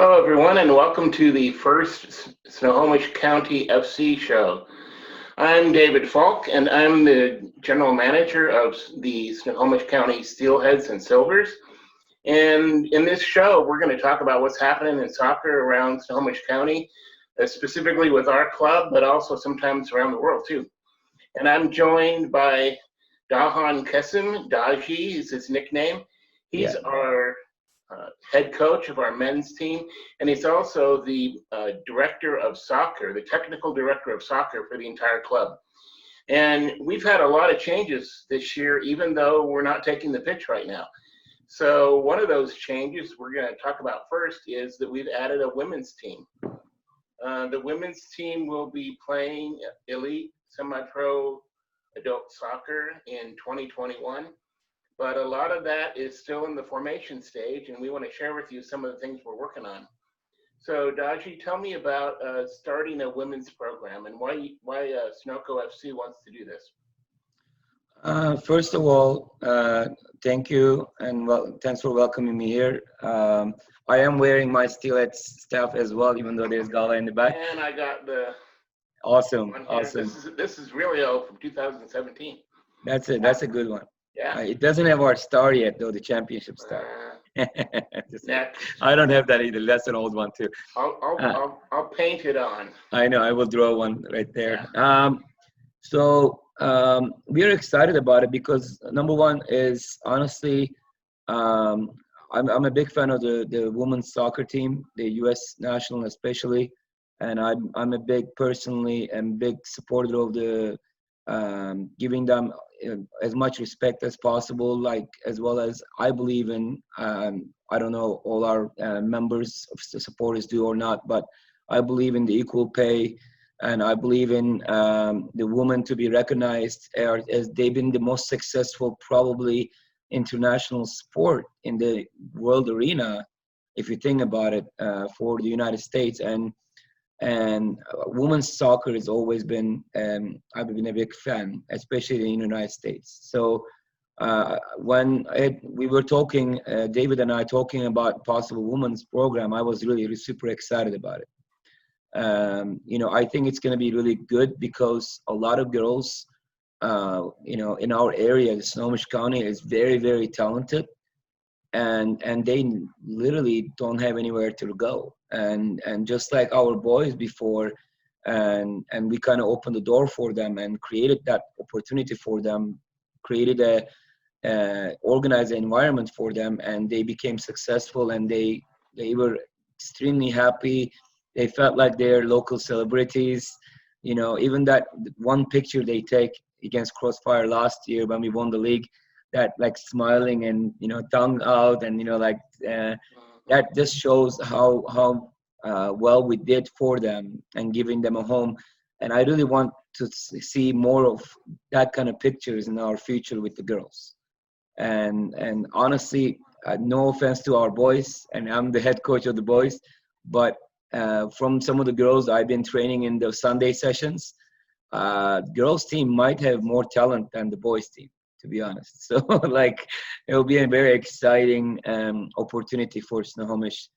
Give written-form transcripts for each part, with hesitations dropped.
Hello, everyone, and welcome to the first Snohomish County FC show. I'm David Falk, and I'm the general manager of the Snohomish County Steelheads and Silvers. And in this show, we're going to talk about what's happening in soccer around Snohomish County, specifically with our club, but also sometimes around the world too. And I'm joined by Dahan Kesim. Daji is his nickname. He's our head coach of our men's team, and he's also the director of soccer, the technical director of soccer for the entire club. And we've had a lot of changes this year, even though we're not taking the pitch right now. So one of those changes we're going to talk about first is that we've added a women's team. The women's team will be playing elite semi-pro adult soccer in 2021. But a lot of that is still in the formation stage, and we want to share with you some of the things we're working on. So, Daji, tell me about starting a women's program and why SnoCo FC wants to do this. First of all, thank you, and thanks for welcoming me here. I am wearing my Steelheads stuff as well, even though there's Gala in the back. And I got the awesome. This is really old from 2017. That's a good one. Yeah. It doesn't have our star yet, though, the championship star. I don't have that either. That's an old one, too. I'll paint it on. I know. I will draw one right there. Yeah. We're excited about it because, number one, is honestly, I'm a big fan of the women's soccer team, the U.S. national especially, and I'm a big supporter of the giving them as much respect as possible, like as well as I believe in. I don't know all our members of the supporters do or not, but I believe in the equal pay, and I believe in the women to be recognized as they've been the most successful, probably international sport in the world arena, if you think about it, for the United States. And women's soccer has always been, I've been a big fan, especially in the United States. So when we were talking, David and I talking about possible women's program, I was really super excited about it. I think it's going to be really good because a lot of girls, in our area, the Snohomish County, is very, very talented. And they literally don't have anywhere to go, and just like our boys before, and we kind of opened the door for them and created that opportunity for them, created a organized environment for them, and they became successful, and they were extremely happy. They felt like they're local celebrities. Even that one picture they take against Crossfire last year when we won the league, that like smiling and tongue out, and that just shows how well we did for them and giving them a home. And I really want to see more of that kind of pictures in our future with the girls. And honestly, no offense to our boys, and I'm the head coach of the boys, but from some of the girls I've been training in the Sunday sessions, girls team might have more talent than the boys team, to be honest. So it will be a very exciting opportunity for Snohomish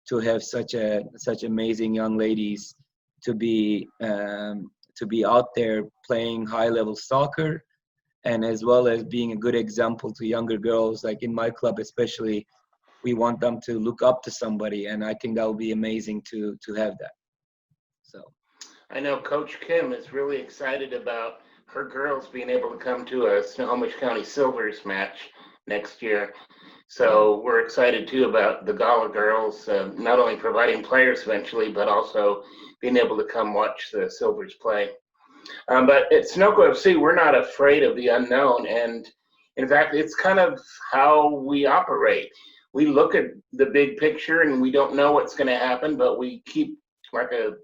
to have such amazing young ladies to be out there playing high level soccer, and as well as being a good example to younger girls. Like in my club especially, we want them to look up to somebody, and I think that will be amazing to have that. So I know Coach Kim is really excited about her girls being able to come to a Snohomish County Silvers match next year. So we're excited too about the Gala girls, not only providing players eventually, but also being able to come watch the Silvers play. But at SnoCo FC, we're not afraid of the unknown. And in fact, it's kind of how we operate. We look at the big picture and we don't know what's going to happen, but we keep, like a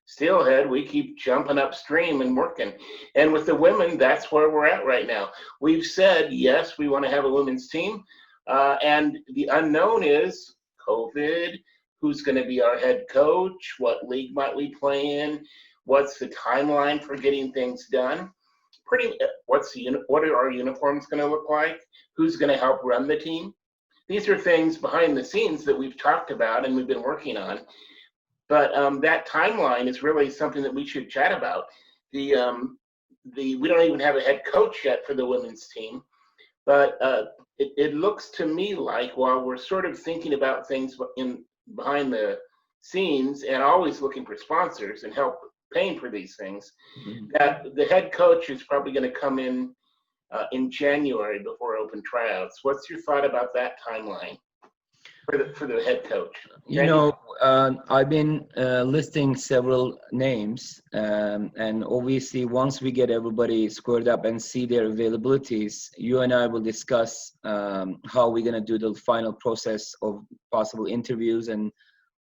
steelhead, we keep jumping upstream and working. And with the women, that's where we're at right now. We've said, yes, we want to have a women's team. And the unknown is COVID, who's going to be our head coach, what league might we play in, what's the timeline for getting things done, what are our uniforms going to look like, who's going to help run the team. these are things behind the scenes that we've talked about and we've been working on. But that timeline is really something that we should chat about. We don't even have a head coach yet for the women's team, but it looks to me like while we're sort of thinking about things behind the scenes and always looking for sponsors and help paying for these things, that the head coach is probably going to come in January before open tryouts. What's your thought about that timeline for the head coach? You know, I've been listing several names, and obviously once we get everybody squared up and see their availabilities, you and I will discuss how we're going to do the final process of possible interviews and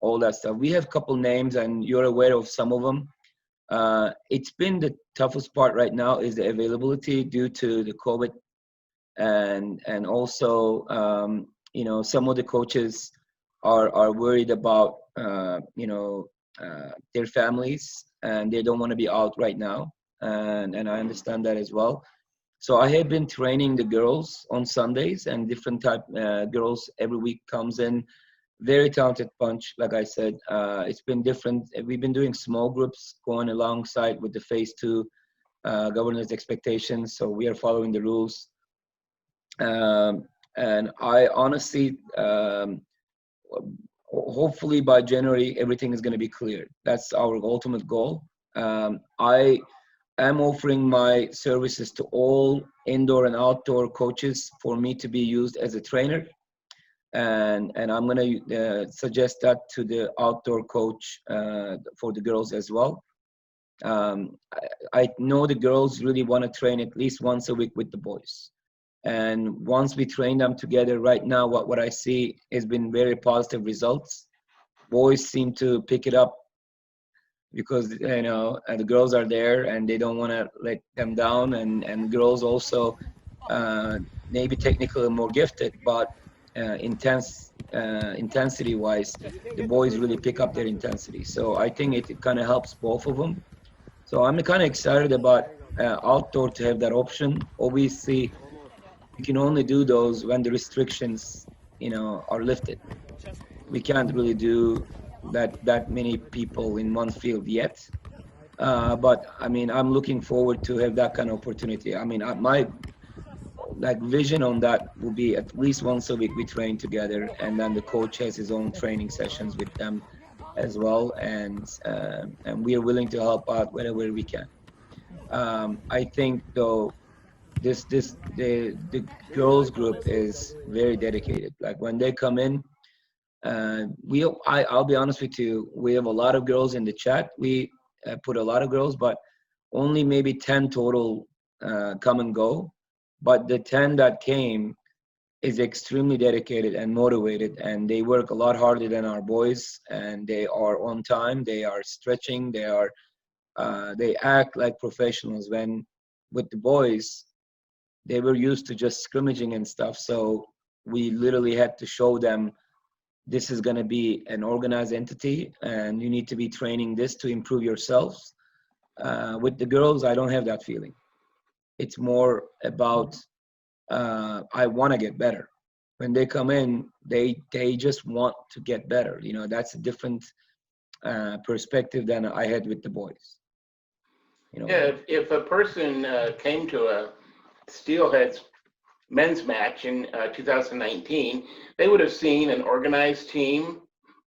all that stuff. We have a couple names, and you're aware of some of them. It's been the toughest part right now is the availability due to the COVID, and also you know, some of the coaches are worried about you know, their families, and they don't want to be out right now, and I understand that as well. So I have been training the girls on Sundays, and different type girls every week comes in. Very talented bunch, like I said. It's been different. We've been doing small groups going alongside with the phase 2 governance expectations. So we are following the rules. And I honestly, hopefully by January, everything is going to be cleared. That's our ultimate goal. I am offering my services to all indoor and outdoor coaches for me to be used as a trainer. And I'm going to suggest that to the outdoor coach for the girls as well. I know the girls really want to train at least once a week with the boys. And once we train them together, right now, what I see has been very positive results. Boys seem to pick it up because, you know, the girls are there and they don't want to let them down. And girls also maybe technically more gifted, but intensity wise, the boys really pick up their intensity. So I think it kind of helps both of them. So I'm kind of excited about outdoor to have that option. Obviously, you can only do those when the restrictions, you know, are lifted. We can't really do that many people in one field yet. But I mean, I'm looking forward to have that kind of opportunity. I mean, my like vision on that will be at least once a week we train together, and then the coach has his own training sessions with them as well, and we are willing to help out wherever we can. I think though the girls group is very dedicated. Like when they come in, I'll be honest with you, we have a lot of girls in the chat. We put a lot of girls, but only maybe 10 total come and go. But the 10 that came is extremely dedicated and motivated, and they work a lot harder than our boys, and they are on time, they are stretching, they act like professionals. When with the boys, they were used to just scrimmaging and stuff, so we literally had to show them this is going to be an organized entity and you need to be training this to improve yourselves. With the girls, I don't have that feeling. It's more about I want to get better. When they come in, they just want to get better. You know, that's a different perspective than I had with the boys. You know. Yeah, if a person came to a Steelheads men's match in 2019, they would have seen an organized team,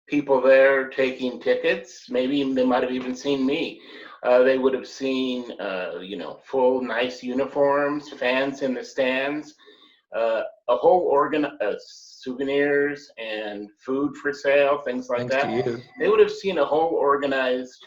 people there taking tickets. Maybe they might have even seen me. They would have seen, you know, full nice uniforms, fans in the stands, a whole souvenirs and food for sale, things like Thanks that. to you. They would have seen a whole organized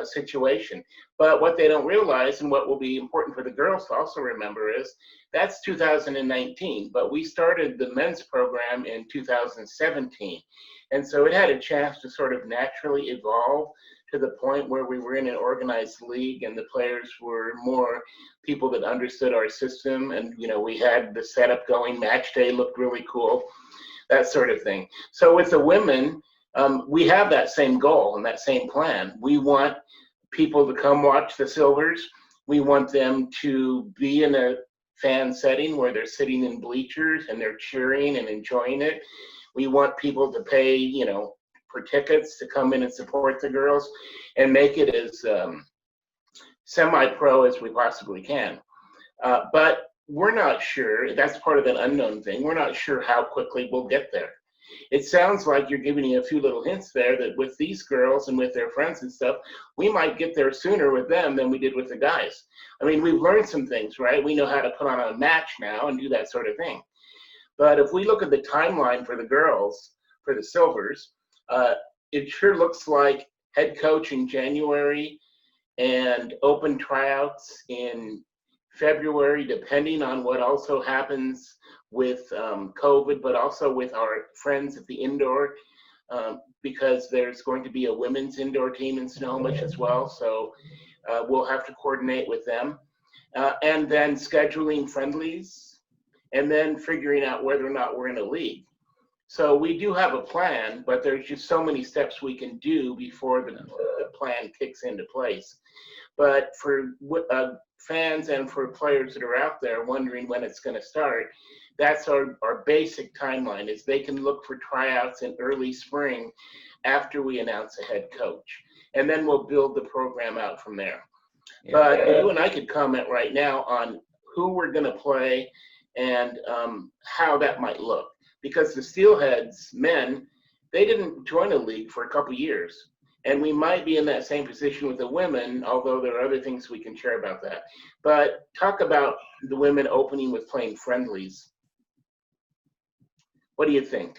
situation. But what they don't realize, and what will be important for the girls to also remember, is that's 2019, but we started the men's program in 2017. And so it had a chance to sort of naturally evolve to the point where we were in an organized league and the players were more people that understood our system. And, you know, we had the setup going, match day looked really cool, that sort of thing. So with the women, we have that same goal and that same plan. We want people to come watch the Silvers. We want them to be in a fan setting where they're sitting in bleachers and they're cheering and enjoying it. We want people to pay, for tickets to come in and support the girls and make it as semi-pro as we possibly can. But we're not sure. That's part of an unknown thing. We're not sure how quickly we'll get there. It sounds like you're giving me a few little hints there that with these girls and with their friends and stuff, we might get there sooner with them than we did with the guys. I mean, we've learned some things, right? We know how to put on a match now and do that sort of thing. But if we look at the timeline for the girls, for the Silvers, it sure looks like head coach in January and open tryouts in February, depending on what also happens with COVID, but also with our friends at the indoor, because there's going to be a women's indoor team in Snohomish as well. So we'll have to coordinate with them. And then scheduling friendlies, and then figuring out whether or not we're in a league. So we do have a plan, but there's just so many steps we can do before the plan kicks into place. But for fans and for players that are out there wondering when it's going to start, that's our basic timeline, is they can look for tryouts in early spring after we announce a head coach. And then we'll build the program out from there. Yeah. But you and I could comment right now on who we're going to play and how that might look. Because the Steelheads men, they didn't join a league for a couple years. And we might be in that same position with the women, although there are other things we can share about that. But talk about the women opening with playing friendlies. What do you think?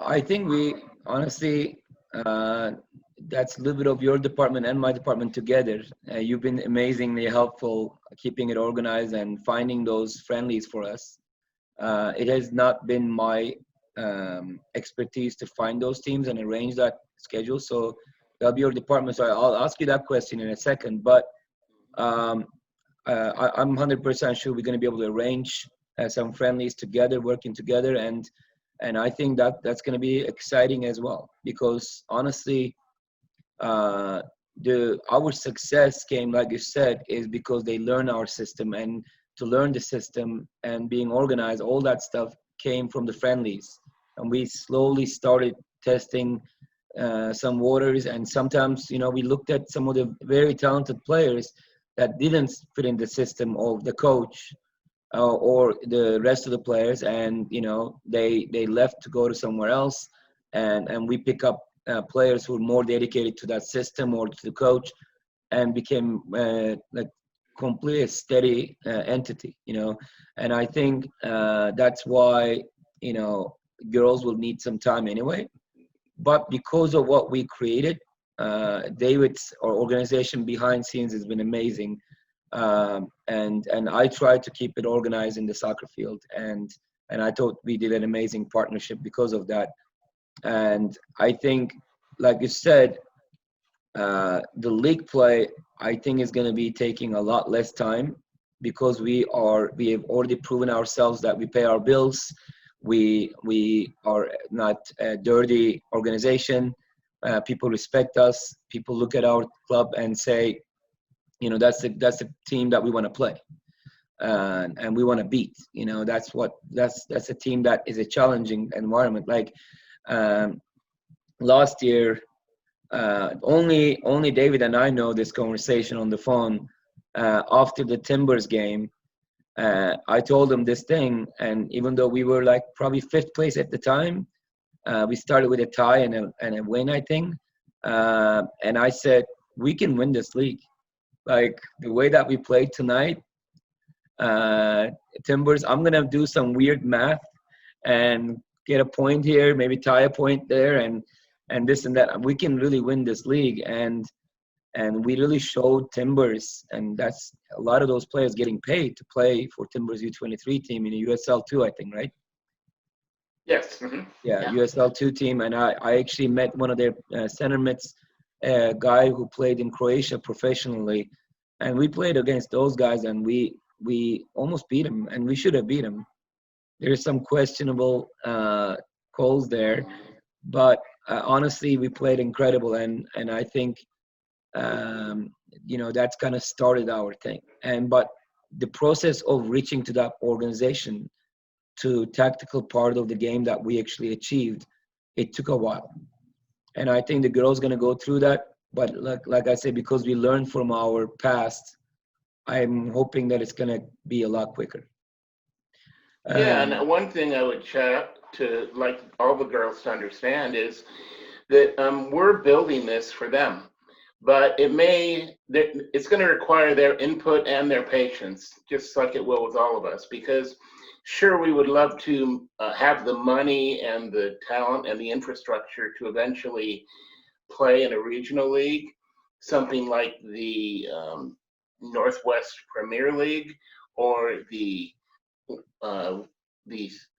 I think we honestly, that's a little bit of your department and my department together. You've been amazingly helpful keeping it organized and finding those friendlies for us. It has not been my expertise to find those teams and arrange that schedule, so that'll be your department. So I'll ask you that question in a second, but I'm 100% sure we're going to be able to arrange some friendlies together, working together, and I think that's going to be exciting as well, because honestly, our success came, like you said, is because they learn our system, and to learn the system and being organized, all that stuff came from the friendlies. And we slowly started testing some waters, and sometimes, we looked at some of the very talented players that didn't fit in the system of the coach or the rest of the players, and they left to go to somewhere else, and we pick up players who are more dedicated to that system or to the coach, and became like completely steady entity, and I think that's why girls will need some time anyway. But because of what we created, David's our organization behind scenes has been amazing, and I tried to keep it organized in the soccer field, and I thought we did an amazing partnership because of that. And I think, like you said, the league play, I think, is going to be taking a lot less time, because we have already proven ourselves that we pay our bills. We are not a dirty organization. People respect us. People look at our club and say, that's the team that we want to play, and we want to beat. That's a team that is a challenging environment. Like last year, only David and I know this conversation on the phone. After the Timbers game, I told him this thing, and even though we were like probably fifth place at the time, we started with a tie and a win, I think. And I said, we can win this league. Like the way that we played tonight, Timbers, I'm going to do some weird math and get a point here, maybe tie a point there, and this and that. We can really win this league. And we really showed Timbers, and that's a lot of those players getting paid to play for Timbers U23 team in the USL2, I think, right? Yes. Mm-hmm. Yeah, USL2 team. And I actually met one of their center mids, a guy who played in Croatia professionally. And we played against those guys, and we almost beat them, and we should have beat them. There's some questionable calls there, but honestly, we played incredible, and I think that's kind of started our thing. But the process of reaching to that organization, to tactical part of the game that we actually achieved, it took a while. And I think the girls going to go through that. But like I said, because we learned from our past, I'm hoping that it's going to be a lot quicker. Yeah, and one thing I would chat to like all the girls to understand is that we're building this for them, but it's going to require their input and their patience, just like it will with all of us. Because sure, we would love to have the money and the talent and the infrastructure to eventually play in a regional league, something like the Northwest Premier League or the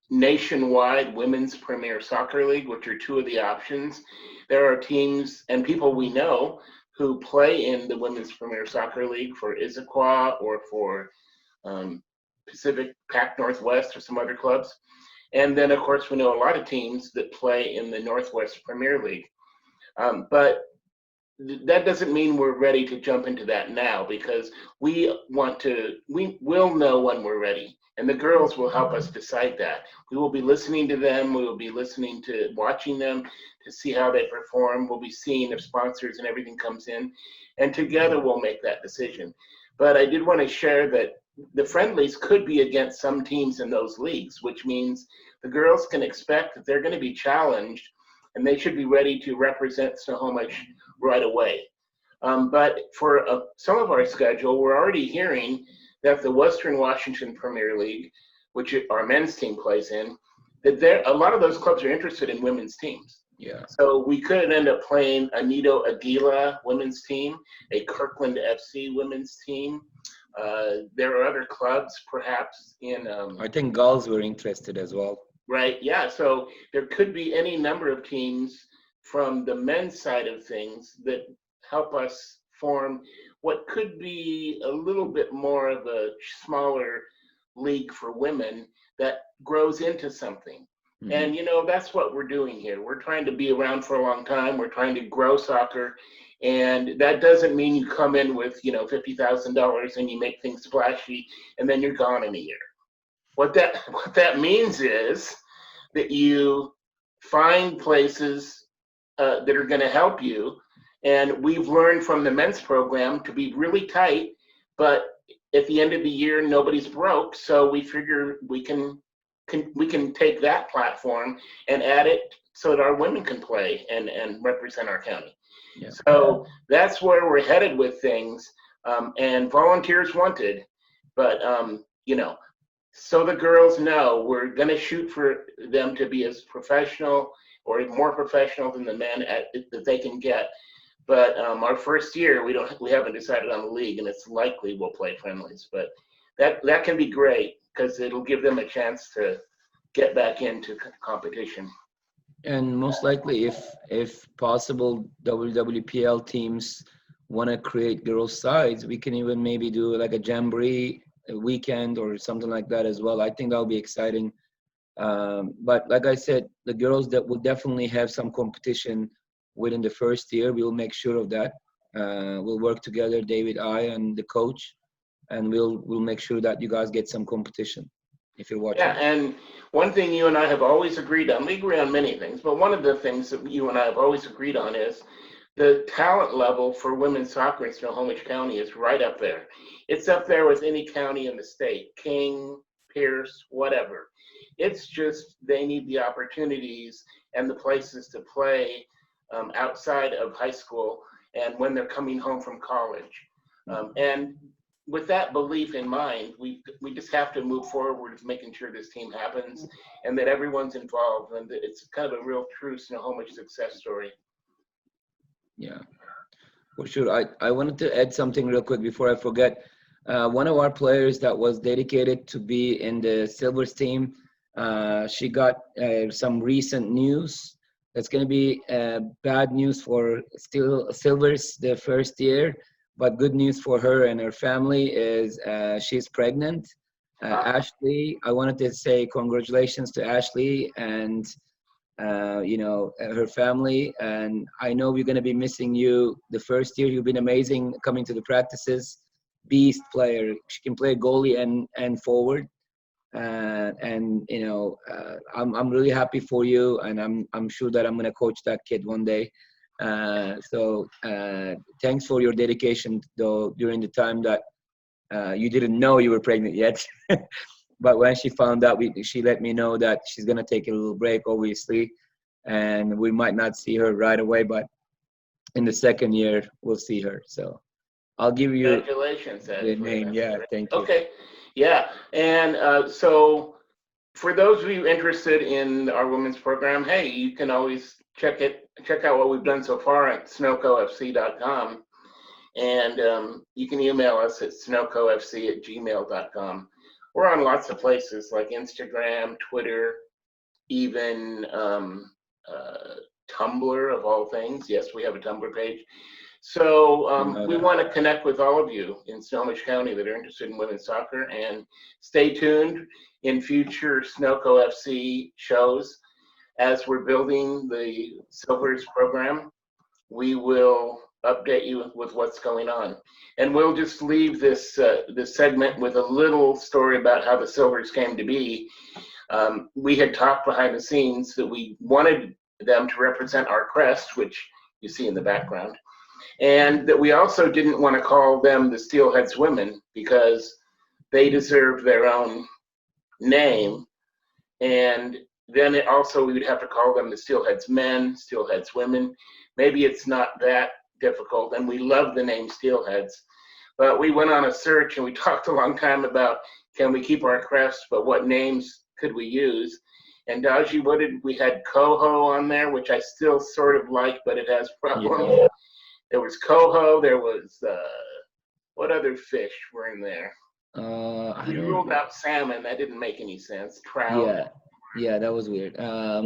nationwide Women's Premier Soccer League, which are two of the options. There are teams and people we know who play in the Women's Premier Soccer League for Issaquah or for Pacific Pac Northwest or some other clubs. And then, of course, we know a lot of teams that play in the Northwest Premier League. But that doesn't mean we're ready to jump into that now, because we will know when we're ready, and the girls will help us decide that. We will be listening to them. We will be watching them to see how they perform. We'll be seeing if sponsors and everything comes in, and together we'll make that decision. But I did want to share that the friendlies could be against some teams in those leagues, which means the girls can expect that they're going to be challenged, and they should be ready to represent Snohomish right away. But for some of our schedule, we're already hearing that the Western Washington Premier League, which our men's team plays in, that a lot of those clubs are interested in women's teams. Yeah. So we could end up playing a Nito Aguila women's team, a Kirkland FC women's team. There are other clubs, perhaps in. I think Gulls were interested as well. Right. Yeah. So there could be any number of teams from the men's side of things that help us form what could be a little bit more of a smaller league for women that grows into something. Mm-hmm. And, that's what we're doing here. We're trying to be around for a long time. We're trying to grow soccer. And that doesn't mean you come in with, $50,000 and you make things splashy and then you're gone in a year. What that means is that you find places that are going to help you. And we've learned from the men's program to be really tight, but at the end of the year, nobody's broke. So we figure we can take that platform and add it so that our women can play and represent our county. Yeah. So that's where we're headed with things, and volunteers wanted, but so the girls know we're going to shoot for them to be as professional or more professional than the men that they can get. But our first year, we haven't decided on the league, and it's likely we'll play friendlies. But that can be great because it'll give them a chance to get back into competition. And most likely, if possible, WWPL teams want to create girls' sides, we can even maybe do like a jamboree weekend or something like that as well. I think that'll be exciting. But like I said, the girls that will definitely have some competition within the first year. We'll make sure of that. We'll work together, David, I, and the coach, and we'll make sure that you guys get some competition if you're watching. Yeah, and one thing you and I have always agreed on, we agree on many things, but one of the things that you and I have always agreed on is the talent level for women's soccer in Snohomish County is right up there. It's up there with any county in the state, King, Pierce, whatever. It's just they need the opportunities and the places to play outside of high school and when they're coming home from college. And with that belief in mind, we just have to move forward with making sure this team happens and that everyone's involved, and that it's kind of a real true Snohomish success story. Yeah, for sure. I wanted to add something real quick before I forget. One of our players that was dedicated to be in the Silvers team, she got some recent news. That's going to be bad news for Silvers the first year, but good news for her and her family is she's pregnant. Ashley, I wanted to say congratulations to Ashley and her family. And I know we're going to be missing you the first year. You've been amazing coming to the practices. beast player. She can play goalie and forward. And you know, I'm really happy for you, and I'm sure that I'm gonna coach that kid one day. Thanks for your dedication, though, during the time that you didn't know you were pregnant yet. But when she found out, she let me know that she's gonna take a little break, obviously, and we might not see her right away, but in the second year we'll see her. So I'll give you Congratulations, the name. that's Yeah, great. thank you. Okay, yeah, and so for those of you interested in our women's program, hey, you can always check out what we've done so far at snocofc.com, and you can email us at snocofc@gmail.com. We're on lots of places like Instagram, Twitter, even Tumblr of all things. Yes, we have a Tumblr page. So we want to connect with all of you in Snohomish County that are interested in women's soccer, and stay tuned in future SnoCo FC shows. As we're building the Silvers program, we will update you with what's going on. And we'll just leave this segment with a little story about how the Silvers came to be. We had talked behind the scenes that we wanted them to represent our crest, which you see in the background, and that we also didn't want to call them the Steelheads women because they deserve their own name. And then we would have to call them the Steelheads men, Steelheads women. Maybe it's not that difficult, and we love the name Steelheads. But we went on a search and we talked a long time about, can we keep our crest, but what names could we use? And Daji, we had Coho on there, which I still sort of like, but it has problems. Yeah. There was coho. There was what other fish were in there? We ruled out salmon. That didn't make any sense. Trout. Yeah, that was weird. I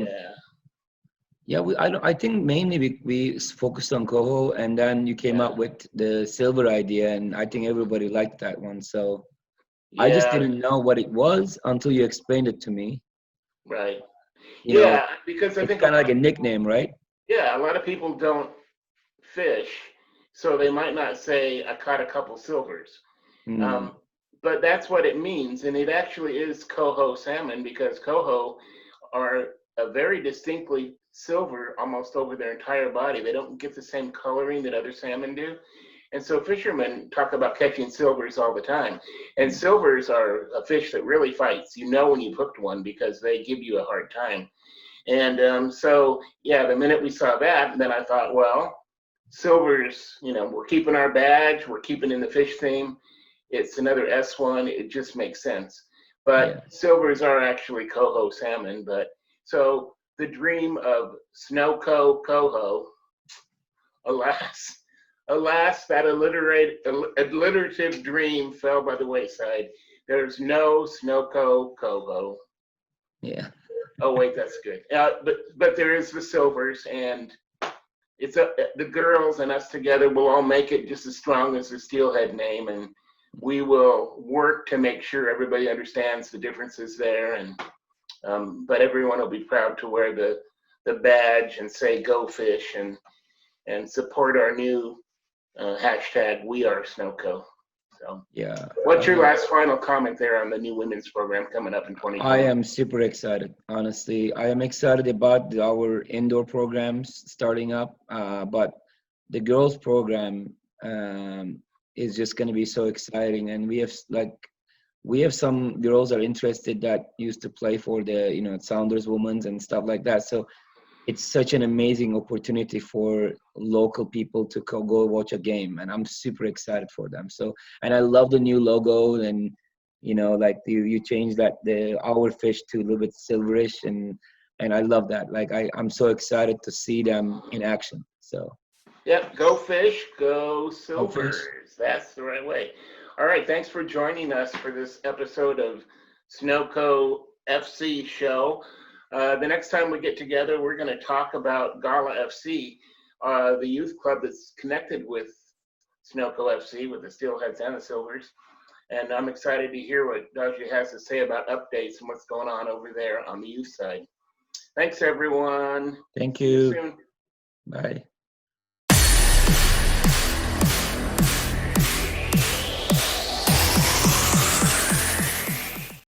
think mainly we focused on coho, and then you came up with the silver idea, and I think everybody liked that one. So I just didn't know what it was until you explained it to me. Right. You know, because I think it's kind of like a nickname, right? Yeah, a lot of people don't fish, so they might not say, I caught a couple silvers. But that's what it means, and it actually is coho salmon, because coho are a very distinctly silver almost over their entire body. They don't get the same coloring that other salmon do. And so fishermen talk about catching silvers all the time. And silvers are a fish that really fights. You know when you've hooked one because they give you a hard time. And the minute we saw that, then I thought, well, silvers, we're keeping our badge, we're keeping in the fish theme. It's another S1, it just makes sense. But silvers are actually coho salmon. But so the dream of SnoCo coho, alas, that alliterative dream fell by the wayside. There's no SnoCo coho. Yeah. Oh wait, that's good. But there is the silvers, and it's the girls and us together will all make it just as strong as the Steelhead name, and we will work to make sure everybody understands the differences there. And but everyone will be proud to wear the badge and say "Go Fish" and support our new hashtag We Are SnoCo. So what's your last final comment there on the new women's program coming up in 2020? I am super excited. Honestly, I am excited about our indoor programs starting up, but the girls program is just going to be so exciting. And we have some girls that are interested that used to play for the Sounders Women's and stuff like that. So it's such an amazing opportunity for local people to go watch a game, and I'm super excited for them. So, and I love the new logo, and like you changed our fish to a little bit silverish, and I love that. Like I'm so excited to see them in action. So. Yep, go fish, go silvers. That's the right way. All right, thanks for joining us for this episode of SnoCo FC show. The next time we get together, we're going to talk about Gala FC, the youth club that's connected with SnoCo FC, with the Steelheads and the Silvers. And I'm excited to hear what Daji has to say about updates and what's going on over there on the youth side. Thanks, everyone. Thank you. See you soon. Bye.